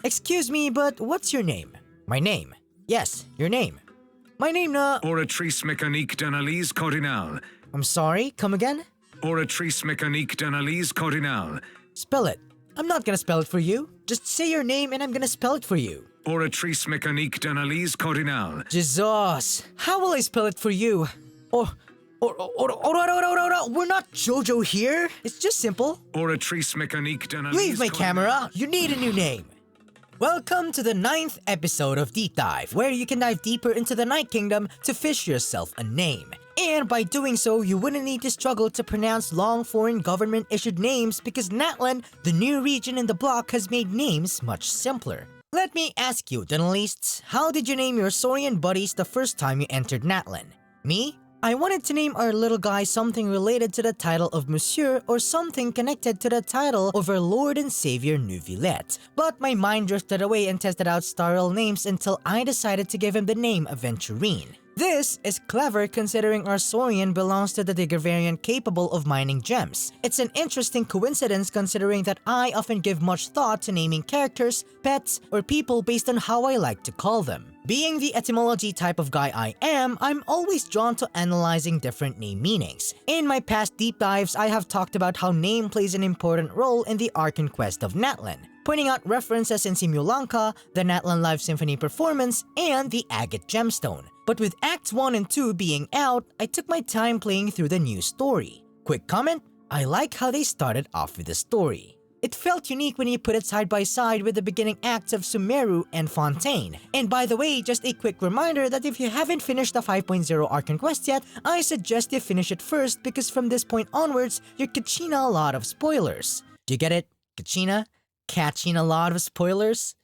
Excuse me, but what's your name? My name. Yes, your name. My name na... Oratrice mécanique d'analyse cardinale. I'm sorry, come again? Oratrice mécanique d'analyse cardinale. Spell it. I'm not gonna spell it for you. Just say your name and I'm gonna spell it for you. Oratrice mécanique d'analyse cardinale. Jesus, how will I spell it for you? We're not JoJo here. It's just simple. Oratrice mécanique d'analyse. Leave my camera. You need a new name. Welcome to the 9th episode of Deep Dive, where you can dive deeper into the Night Kingdom to fish yourself a name. And by doing so, you wouldn't need to struggle to pronounce long foreign government-issued names because Natlan, the new region in the block, has made names much simpler. Let me ask you, journalists, how did you name your saurian buddies the first time you entered Natlan? Me? I wanted to name our little guy something related to the title of Monsieur or something connected to the title of our Lord and Savior Neuvillette. But my mind drifted away and tested out starrel names until I decided to give him the name Aventurine. This is clever considering our saurian belongs to the digger variant capable of mining gems. It's an interesting coincidence considering that I often give much thought to naming characters, pets, or people based on how I like to call them. Being the etymology type of guy I am, I'm always drawn to analyzing different name meanings. In my past deep dives, I have talked about how name plays an important role in the Archon quest of Natlan, pointing out references in xilolen, the Natlan Live Symphony performance, and the agate gemstone. But with Acts 1 and 2 being out, I took my time playing through the new story. Quick comment, I like how they started off with the story. It felt unique when you put it side by side with the beginning acts of Sumeru and Fontaine. And by the way, just a quick reminder that if you haven't finished the 5.0 Archon quest yet, I suggest you finish it first because from this point onwards, you're catching a lot of spoilers. Do you get it? Catching a lot of spoilers?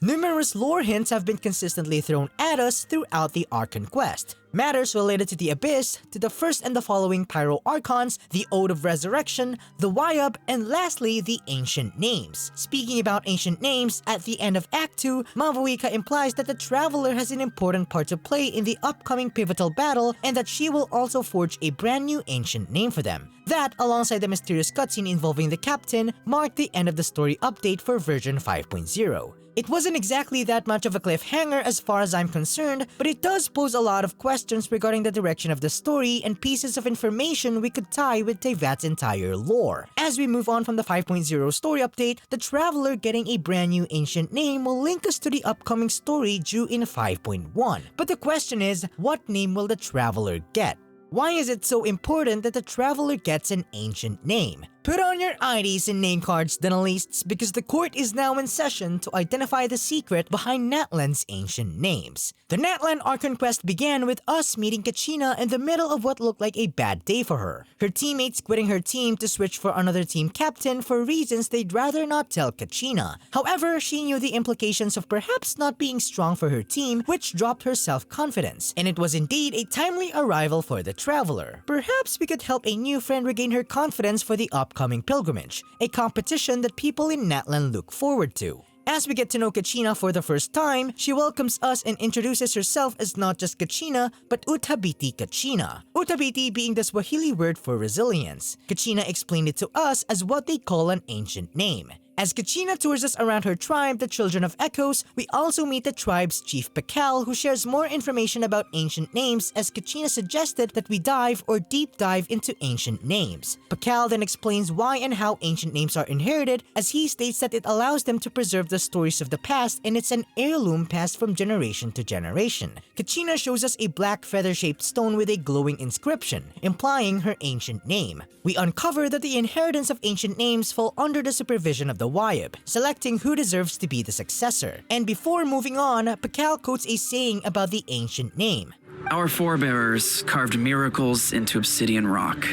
Numerous lore hints have been consistently thrown at us throughout the Archon quest. Matters related to the Abyss, to the first and the following Pyro Archons, the Ode of Resurrection, the Wyab, and lastly, the Ancient Names. Speaking about Ancient Names, at the end of Act 2, Mavuika implies that the Traveler has an important part to play in the upcoming pivotal battle and that she will also forge a brand new ancient name for them. That, alongside the mysterious cutscene involving the captain, marked the end of the story update for version 5.0. It wasn't exactly that much of a cliffhanger as far as I'm concerned, but it does pose a lot of questions regarding the direction of the story and pieces of information we could tie with teyvat's entire lore. As we move on from the 5.0 story update, the Traveler getting a brand new ancient name will link us to the upcoming story due in 5.1. But the question is, what name will the Traveler get? Why is it so important that the Traveler gets an ancient name? Put on your IDs and name cards, journalists, because the court is now in session to identify the secret behind Natlan's ancient names. The Natlan Archon quest began with us meeting Kachina in the middle of what looked like a bad day for her. Her teammates quitting her team to switch for another team captain for reasons they'd rather not tell Kachina. However, she knew the implications of perhaps not being strong for her team, which dropped her self-confidence. And it was indeed a timely arrival for the Traveler. Perhaps we could help a new friend regain her confidence for the upcoming pilgrimage, a competition that people in Natlan look forward to. As we get to know Kachina for the first time, she welcomes us and introduces herself as not just Kachina, but Uthabiti Kachina. Uthabiti being the Swahili word for resilience. Kachina explained it to us as what they call an ancient name. As Kachina tours us around her tribe, the Children of Echoes, we also meet the tribe's chief Pakal, who shares more information about ancient names as Kachina suggested that we dive or deep dive into ancient names. Pakal then explains why and how ancient names are inherited, as he states that it allows them to preserve the stories of the past and it's an heirloom passed from generation to generation. Kachina shows us a black feather-shaped stone with a glowing inscription, implying her ancient name. We uncover that the inheritance of ancient names fall under the supervision of the Wyab, selecting who deserves to be the successor. And before moving on, Pakal quotes a saying about the ancient name. Our forebearers carved miracles into obsidian rock,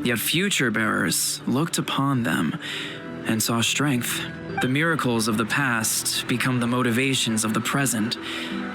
yet future bearers looked upon them and saw strength. The miracles of the past become the motivations of the present.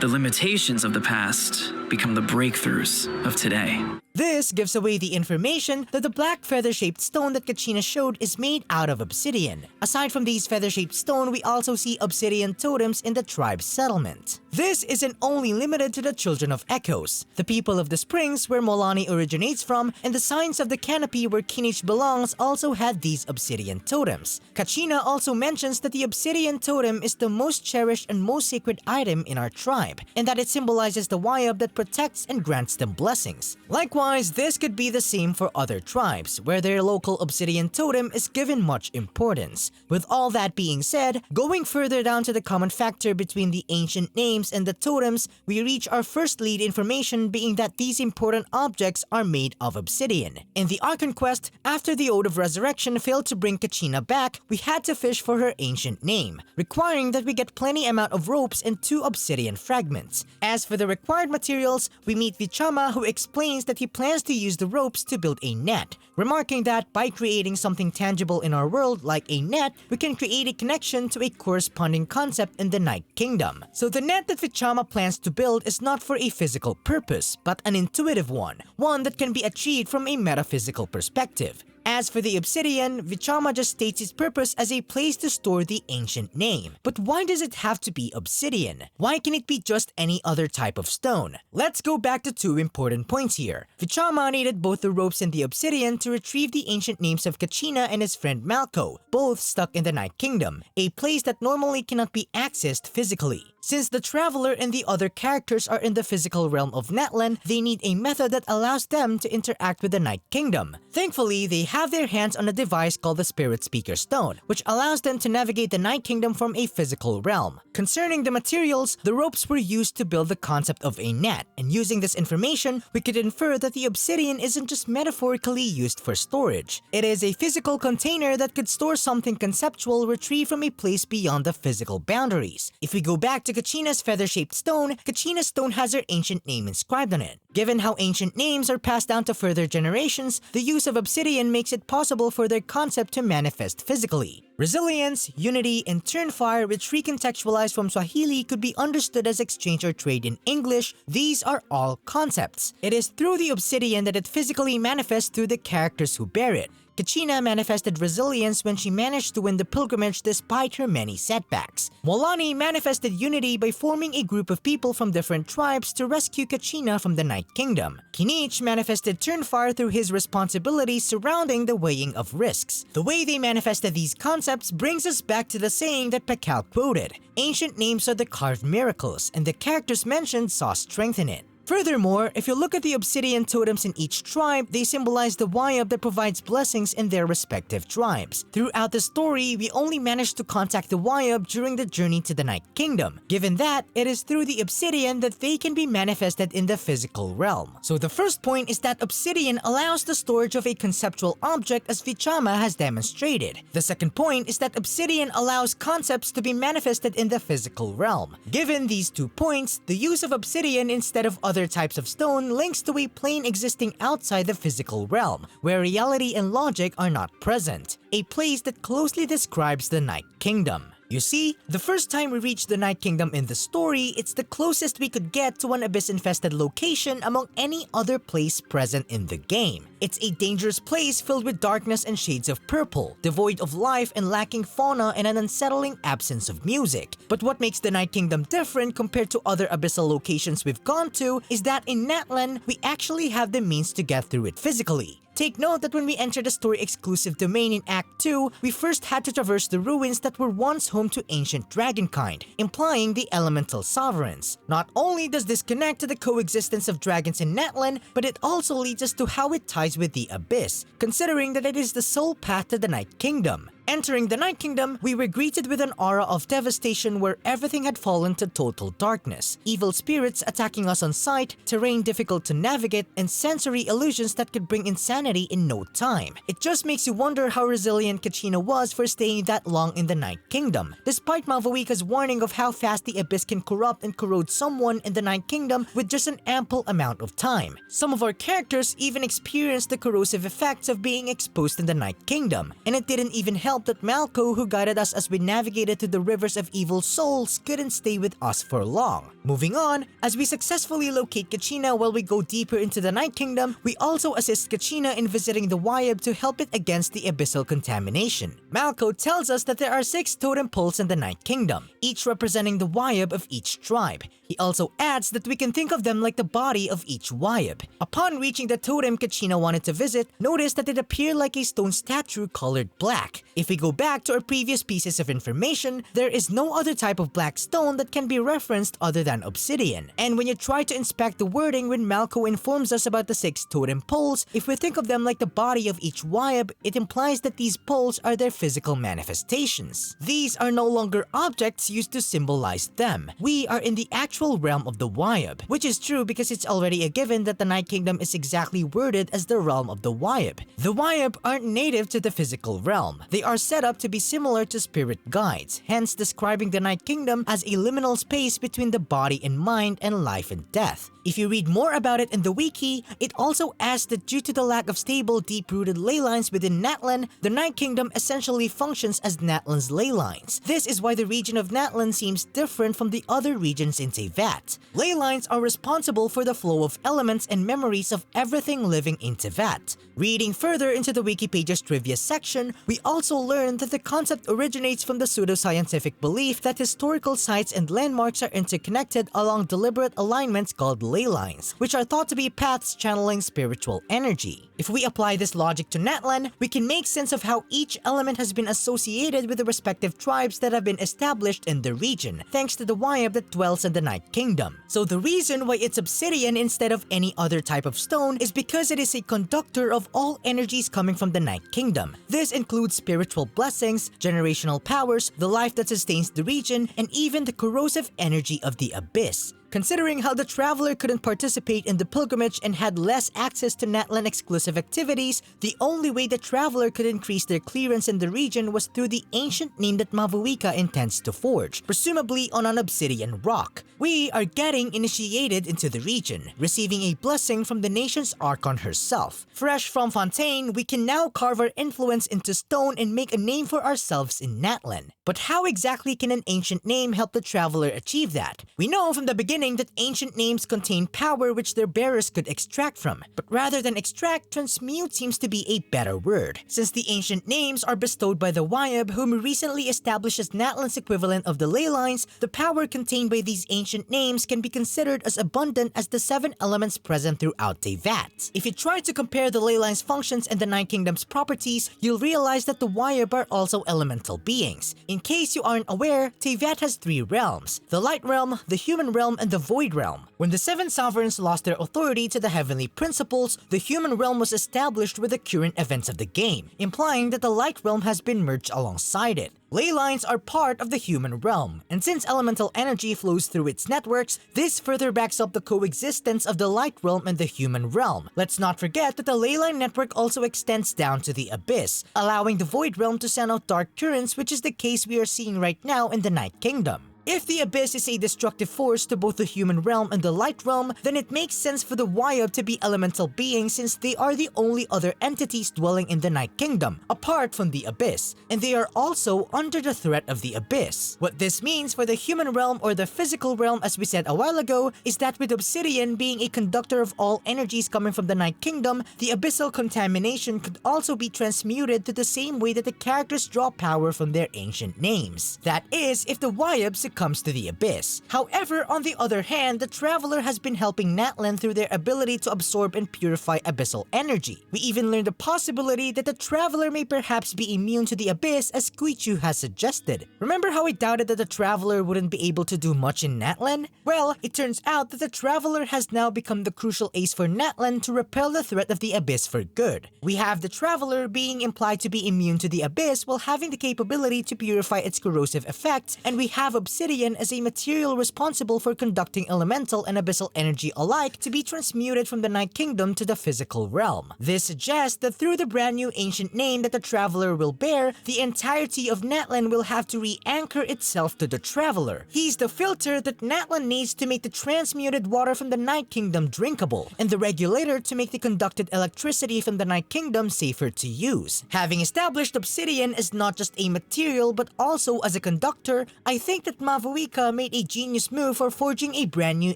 The limitations of the past become the breakthroughs of today. This gives away the information that the black feather-shaped stone that Kachina showed is made out of obsidian. Aside from these feather-shaped stone, we also see obsidian totems in the tribe's settlement. This isn't only limited to the children of Echoes, the people of the springs where Mualani originates from, and the signs of the canopy where Kinich belongs also had these obsidian totems. Kachina also mentions that the obsidian totem is the most cherished and most sacred item in our tribe, and that it symbolizes the Wayab that protects and grants them blessings. Likewise, this could be the same for other tribes, where their local obsidian totem is given much importance. With all that being said, going further down to the common factor between the ancient names and the totems, we reach our first lead information being that these important objects are made of obsidian. In the Archon quest, after the Ode of Resurrection failed to bring Kachina back, we had to fish for her ancient name, requiring that we get plenty amount of ropes and 2 obsidian fragments. As for the required materials, we meet Vichama, who explains that he plans to use the ropes to build a net, remarking that by creating something tangible in our world like a net, we can create a connection to a corresponding concept in the Night Kingdom. So the net that Vichama plans to build is not for a physical purpose, but an intuitive one that can be achieved from a metaphysical perspective. As for the obsidian, Vichama just states its purpose as a place to store the ancient name. But why does it have to be obsidian? Why can it be just any other type of stone? Let's go back to 2 important points here. Vichama needed both the ropes and the obsidian to retrieve the ancient names of Kachina and his friend Malco, both stuck in the Night Kingdom, a place that normally cannot be accessed physically. Since the Traveler and the other characters are in the physical realm of Natlan, they need a method that allows them to interact with the Night Kingdom. Thankfully, they have their hands on a device called the Spirit Speaker Stone, which allows them to navigate the Night Kingdom from a physical realm. Concerning the materials, the ropes were used to build the concept of a net, and using this information, we could infer that the obsidian isn't just metaphorically used for storage. It is a physical container that could store something conceptual retrieved from a place beyond the physical boundaries. If we go back to Kachina's feather-shaped stone, Kachina's stone has her ancient name inscribed on it. Given how ancient names are passed down to further generations, the use of obsidian makes it possible for their concept to manifest physically. Resilience, unity, and turn fire, which recontextualized from Swahili could be understood as exchange or trade in English, these are all concepts. It is through the obsidian that it physically manifests through the characters who bear it. Kachina manifested resilience when she managed to win the pilgrimage despite her many setbacks. Mualani manifested unity by forming a group of people from different tribes to rescue Kachina from the Night Kingdom. Kinich manifested Turnfire through his responsibilities surrounding the weighing of risks. The way they manifested these concepts brings us back to the saying that Pakal quoted, "Ancient names are the carved miracles, and the characters mentioned saw strength in it." Furthermore, if you look at the obsidian totems in each tribe, they symbolize the Wayab that provides blessings in their respective tribes. Throughout the story, we only managed to contact the Wayab during the journey to the Night Kingdom. Given that, it is through the obsidian that they can be manifested in the physical realm. So the first point is that obsidian allows the storage of a conceptual object as Vichama has demonstrated. The second point is that obsidian allows concepts to be manifested in the physical realm. Given these 2 points, the use of obsidian instead of other types of stone links to a plane existing outside the physical realm, where reality and logic are not present, a place that closely describes the Night Kingdom. You see, the first time we reached the Night Kingdom in the story, it's the closest we could get to an abyss-infested location among any other place present in the game. It's a dangerous place filled with darkness and shades of purple, devoid of life and lacking fauna and an unsettling absence of music. But what makes the Night Kingdom different compared to other abyssal locations we've gone to is that in Natlan, we actually have the means to get through it physically. Take note that when we entered the story-exclusive domain in Act 2, we first had to traverse the ruins that were once home to ancient dragonkind, implying the elemental sovereigns. Not only does this connect to the coexistence of dragons in Natlan, but it also leads us to how it ties with the Abyss, considering that it is the sole path to the Night Kingdom. Entering the Night Kingdom, we were greeted with an aura of devastation where everything had fallen to total darkness. Evil spirits attacking us on sight, terrain difficult to navigate, and sensory illusions that could bring insanity in no time. It just makes you wonder how resilient Kachina was for staying that long in the Night Kingdom, despite Mavuika's warning of how fast the Abyss can corrupt and corrode someone in the Night Kingdom with just an ample amount of time. Some of our characters even experienced the corrosive effects of being exposed in the Night Kingdom, and it didn't even help help that Malco, who guided us as we navigated through the rivers of evil souls, couldn't stay with us for long. Moving on, as we successfully locate Kachina while we go deeper into the Night Kingdom, we also assist Kachina in visiting the Wyab to help it against the abyssal contamination. Malco tells us that there are 6 totem poles in the Night Kingdom, each representing the Wyab of each tribe. He also adds that we can think of them like the body of each Wyab. Upon reaching the totem Kachina wanted to visit, notice that it appeared like a stone statue colored black. If we go back to our previous pieces of information, there is no other type of black stone that can be referenced other than obsidian. And when you try to inspect the wording when Malco informs us about the 6 totem poles, if we think of them like the body of each Wyab, it implies that these poles are their physical manifestations. These are no longer objects used to symbolize them. We are in the actual realm of the Wyab, which is true because it's already a given that the Night Kingdom is exactly worded as the realm of the Wyab. The Wyab aren't native to the physical realm. They are set up to be similar to spirit guides, hence describing the Night Kingdom as a liminal space between the body and mind and life and death. If you read more about it in the wiki, it also asks that due to the lack of stable, deep-rooted ley lines within Natlan, the Night Kingdom essentially functions as Natlan's ley lines. This is why the region of Natlan seems different from the other regions in Teyvat. Ley lines are responsible for the flow of elements and memories of everything living in Teyvat. Reading further into the Wikipedia's trivia section, we also learn that the concept originates from the pseudoscientific belief that historical sites and landmarks are interconnected along deliberate alignments called ley lines, which are thought to be paths channeling spiritual energy. If we apply this logic to Natlan, we can make sense of how each element has been associated with the respective tribes that have been established in the region, thanks to the Wyab that dwells in the Night Kingdom. So the reason why it's obsidian instead of any other type of stone is because it is a conductor of all energies coming from the Night Kingdom. This includes spiritual blessings, generational powers, the life that sustains the region, and even the corrosive energy of the abyss. Considering how the traveler couldn't participate in the pilgrimage and had less access to Natlan exclusive activities, the only way the traveler could increase their clearance in the region was through the ancient name that Mavuika intends to forge, presumably on an obsidian rock. We are getting initiated into the region, receiving a blessing from the nation's Archon herself. Fresh from Fontaine, we can now carve our influence into stone and make a name for ourselves in Natlan. But how exactly can an ancient name help the traveler achieve that? We know from the beginning that ancient names contain power which their bearers could extract from, but rather than extract, transmute seems to be a better word, since the ancient names are bestowed by the Wyab, whom recently established as Natlan's equivalent of the ley lines. The power contained by these ancient names can be considered as abundant as the 7 elements present throughout Teyvat. If you try to compare the ley lines' functions and the Night Kingdom's properties, you'll realize that the Wyab are also elemental beings. In case you aren't aware, Teyvat has 3 realms: the Light Realm, the Human Realm, and the Void Realm. When the 7 sovereigns lost their authority to the heavenly principles, the Human Realm was established with the current events of the game, implying that the Light Realm has been merged alongside it. Ley lines are part of the Human Realm, and since elemental energy flows through its networks, this further backs up the coexistence of the Light Realm and the Human Realm. Let's not forget that the ley line network also extends down to the Abyss, allowing the Void Realm to send out dark currents, which is the case we are seeing right now in the Night Kingdom. If the Abyss is a destructive force to both the Human Realm and the Light Realm, then it makes sense for the Wyab to be elemental beings since they are the only other entities dwelling in the Night Kingdom, apart from the Abyss, and they are also under the threat of the Abyss. What this means for the Human Realm or the physical realm, as we said a while ago, is that with Obsidian being a conductor of all energies coming from the Night Kingdom, the abyssal contamination could also be transmuted to the same way that the characters draw power from their ancient names. That is, if the Wyab comes to the Abyss. However, on the other hand, the Traveler has been helping Natlan through their ability to absorb and purify abyssal energy. We even learned the possibility that the Traveler may perhaps be immune to the Abyss, as Kuichu has suggested. Remember how I doubted that the Traveler wouldn't be able to do much in Natlan? Well, it turns out that the Traveler has now become the crucial ace for Natlan to repel the threat of the Abyss for good. We have the Traveler being implied to be immune to the Abyss while having the capability to purify its corrosive effects, and we have Obsidian obsidian as a material responsible for conducting elemental and abyssal energy alike to be transmuted from the Night Kingdom to the physical realm. This suggests that through the brand new ancient name that the Traveler will bear, the entirety of Natlan will have to re-anchor itself to the Traveler. He's the filter that Natlan needs to make the transmuted water from the Night Kingdom drinkable, and the regulator to make the conducted electricity from the Night Kingdom safer to use. Having established obsidian as not just a material but also as a conductor, I think that Mavuika made a genius move for forging a brand new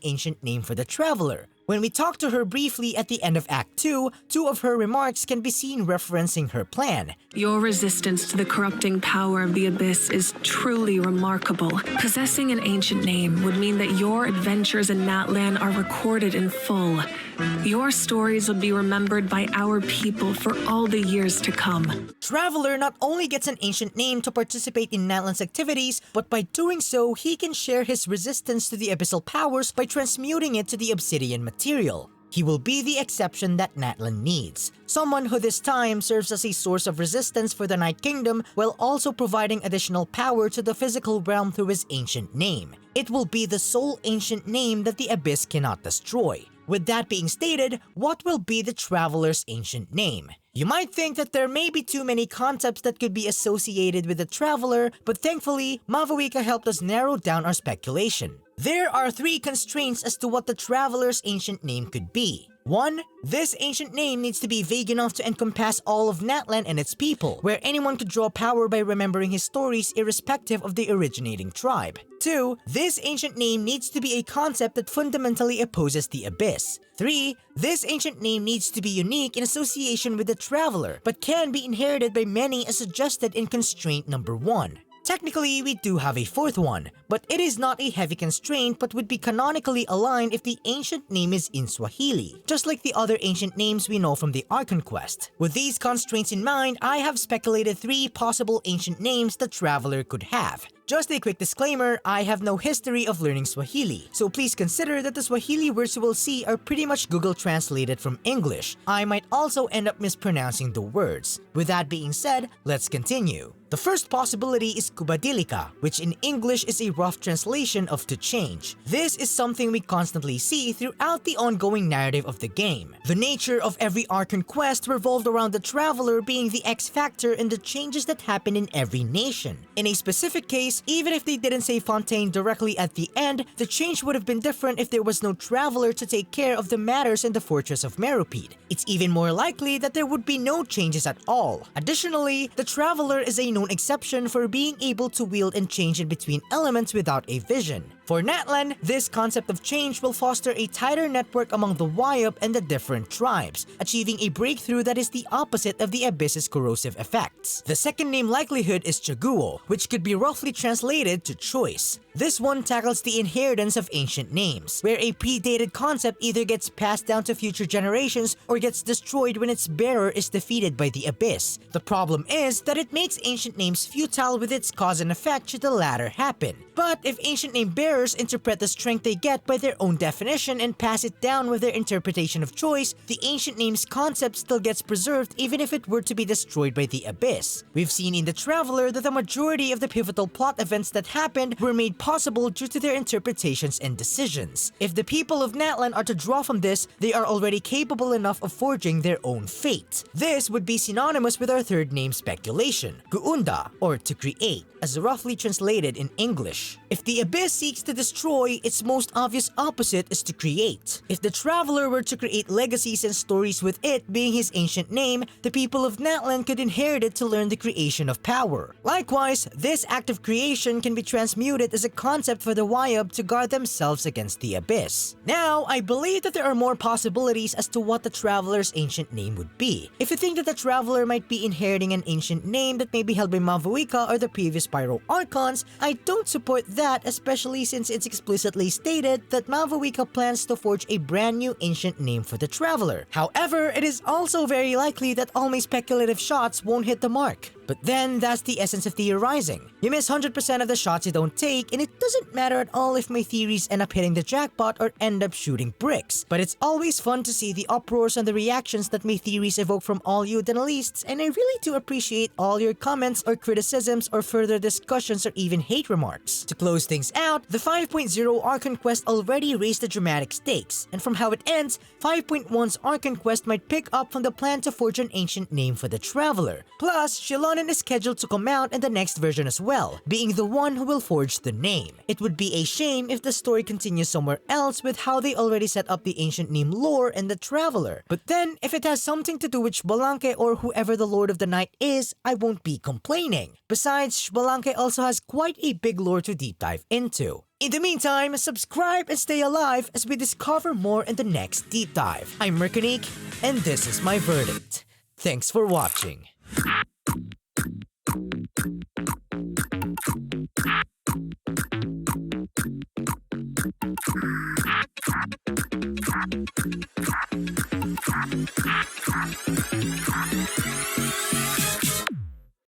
ancient name for the Traveler. When we talked to her briefly at the end of Act 2, two of her remarks can be seen referencing her plan. Your resistance to the corrupting power of the Abyss is truly remarkable. Possessing an ancient name would mean that your adventures in Natlan are recorded in full. Your stories would be remembered by our people for all the years to come. Traveler not only gets an ancient name to participate in Natlan's activities, but by doing so, he can share his resistance to the abyssal powers by transmuting it to the obsidian material. He will be the exception that Natlan needs. Someone who this time serves as a source of resistance for the Night Kingdom while also providing additional power to the physical realm through his ancient name. It will be the sole ancient name that the Abyss cannot destroy. With that being stated, what will be the Traveler's ancient name? You might think that there may be too many concepts that could be associated with the Traveler, but thankfully, Mavuika helped us narrow down our speculation. There are 3 constraints as to what the Traveler's ancient name could be. 1. This ancient name needs to be vague enough to encompass all of Natlan and its people, where anyone could draw power by remembering his stories irrespective of the originating tribe. 2. This ancient name needs to be a concept that fundamentally opposes the Abyss. 3. This ancient name needs to be unique in association with the Traveler, but can be inherited by many as suggested in constraint number 1. Technically, we do have a 4th one, but it is not a heavy constraint but would be canonically aligned if the ancient name is in Swahili, just like the other ancient names we know from the Archon quest. With these constraints in mind, I have speculated 3 possible ancient names the Traveler could have. Just a quick disclaimer, I have no history of learning Swahili, so please consider that the Swahili words you will see are pretty much Google translated from English. I might also end up mispronouncing the words. With that being said, let's continue. The first possibility is kubadilika, which in English is a rough translation of to change. This is something we constantly see throughout the ongoing narrative of the game. The nature of every Archon quest revolved around the Traveler being the X factor in the changes that happen in every nation. In a specific case, even if they didn't say Fontaine directly at the end, the change would have been different if there was no Traveler to take care of the matters in the Fortress of Meropide. It's even more likely that there would be no changes at all. Additionally, the Traveler is a known exception for being able to wield and change in between elements without a vision. For Natlan, this concept of change will foster a tighter network among the Wayup and the different tribes, achieving a breakthrough that is the opposite of the Abyss's corrosive effects. The second name likelihood is Chaguo, which could be roughly translated to choice. This one tackles the inheritance of ancient names, where a predated concept either gets passed down to future generations or gets destroyed when its bearer is defeated by the Abyss. The problem is that it makes ancient names futile with its cause and effect should the latter happen. But if ancient name bearers interpret the strength they get by their own definition and pass it down with their interpretation of choice, the ancient name's concept still gets preserved even if it were to be destroyed by the Abyss. We've seen in the Traveler that the majority of the pivotal plot events that happened were made possible due to their interpretations and decisions. If the people of Natlan are to draw from this, they are already capable enough of forging their own fate. This would be synonymous with our third name speculation, Guunda, or to create, as roughly translated in English. If the Abyss seeks to destroy, its most obvious opposite is to create. If the Traveler were to create legacies and stories with it being his ancient name, the people of Natlan could inherit it to learn the creation of power. Likewise, this act of creation can be transmuted as a concept for the Wayup to guard themselves against the Abyss. Now, I believe that there are more possibilities as to what the Traveler's ancient name would be. If you think that the Traveler might be inheriting an ancient name that may be held by Mavuika or the previous Pyro Archons, I don't support that, especially since it's explicitly stated that Mavuika plans to forge a brand new ancient name for the Traveler. However, it is also very likely that all my speculative shots won't hit the mark. But then that's the essence of theorizing. You miss 100% of the shots you don't take, and it doesn't matter at all if my theories end up hitting the jackpot or end up shooting bricks. But it's always fun to see the uproars and the reactions that my theories evoke from all you Denalists, and I really do appreciate all your comments or criticisms or further discussions or even hate remarks. To close things out, the 5.0 Archon quest already raised the dramatic stakes, and from how it ends, 5.1's Archon quest might pick up from the plan to forge an ancient name for the Traveler. Plus, xilonen is scheduled to come out in the next version as well, being the one who will forge the name. It would be a shame if the story continues somewhere else with how they already set up the ancient name lore in the Traveler. But then, if it has something to do with xbalanque or whoever the Lord of the Night is, I won't be complaining. Besides, xbalanque also has quite a big lore to deep dive into. In the meantime, subscribe and stay alive as we discover more in the next deep dive. I'm mercanique, and this is my verdict. Thanks for watching.